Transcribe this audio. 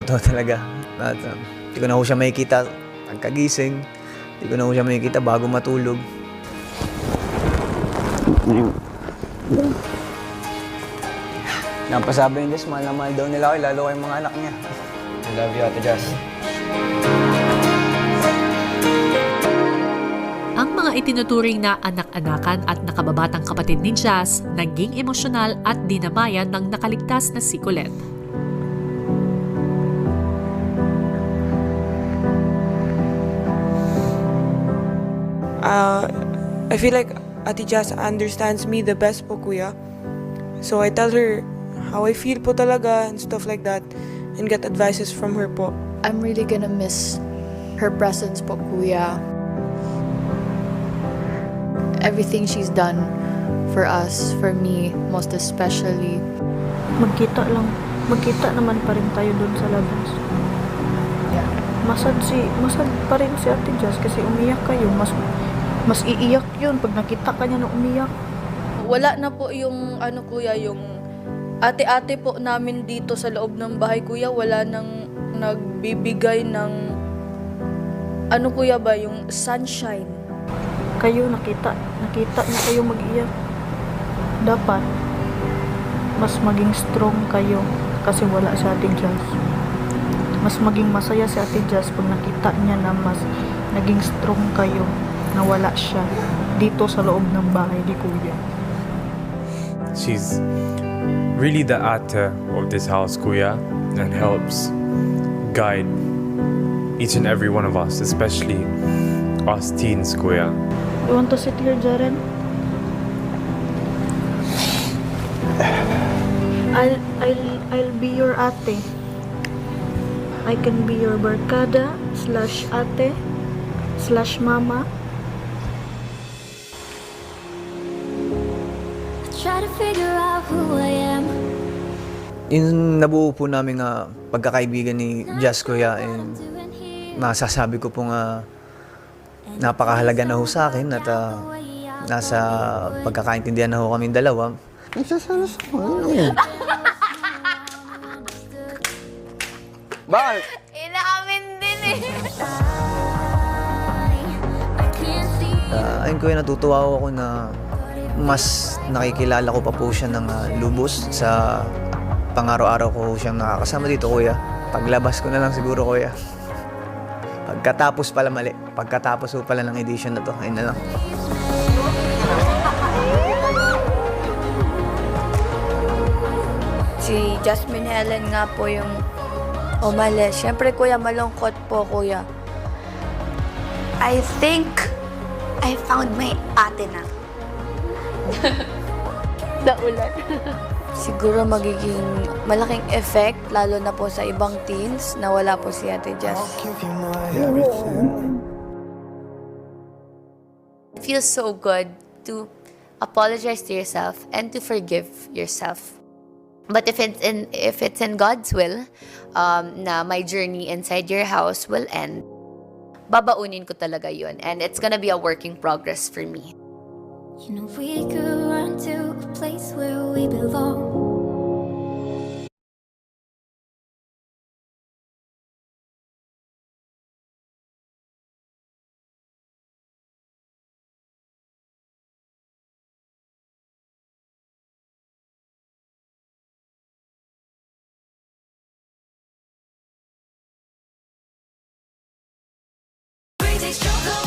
Totoo talaga. At hindi ko na ho siya makikita pagkagising. Hindi ko na ho siya makikita bago matulog. Napasabi ni Jess, mahal na mahal daw nila ako, lalo kayong mga anak niya. I love you, Ate Jess. Ang mga itinuturing na anak-anakan at nakababatang kapatid ni Jazz naging emosyonal at dinamayan ng nakaligtas na si Colette. I feel like Ate Jazz understands me the best po, kuya. So I tell her how I feel po talaga and stuff like that and get advices from her po. I'm really gonna miss her presence po, kuya. Everything she's done for us, for me, most especially. Magkita naman pa rin tayo doon sa labas. Masad pa rin si Ate Jazz kasi umiyak kayo. Mas iiyak yun pag nakita ka niya na umiyak. Wala na po yung kuya, yung ate-ate po namin dito sa loob ng bahay, kuya. Wala nang nagbibigay ng kuya ba, yung sunshine. Kayo nakita niya kayo mag-iyak. Dapat mas maging strong kayo kasi wala si Ate Jazz. Mas maging masaya si Ate Jazz pag nakita niya na mas naging strong kayo, na wala siya dito sa loob ng bahay ni Kuya. She's really the ate of this house, Kuya, and helps guide each and every one of us, especially us teens, Kuya. You want to sit here, Jaren? I'll be your ate. I can be your barkada / ate / mama. Try to figure out who I am. Yung nabuo po namin pagkakaibigan ni Jazz, kuya, and masasabi ko pong napakahalaga na ho sa akin at nasa pagkakaintindihan na ho kami dalawa. Bakit? Inaamin din eh. Ayun, kuya, natutuwa ako na mas nakikilala ko pa po siya ng lubos sa pang-araw-araw ko siyang nakakasama dito, kuya. Paglabas ko na lang siguro, kuya. Pagkatapos pala mali. Pagkatapos po pala ng edition na to. Ayun na lang. Si Jasmine Helen nga po yung umalis. Siyempre, kuya, malungkot po, kuya. I think I found my ate na. Daulan. Siguro magiging malaking effect, lalo na po sa ibang teens, na wala po si Ate Jazz. It feels so good to apologize to yourself and to forgive yourself. But if it's in God's will, na my journey inside your house will end, babaunin ko talaga yun. And it's gonna be a work in progress for me. You know we could run to a place where we belong. Crazy struggle.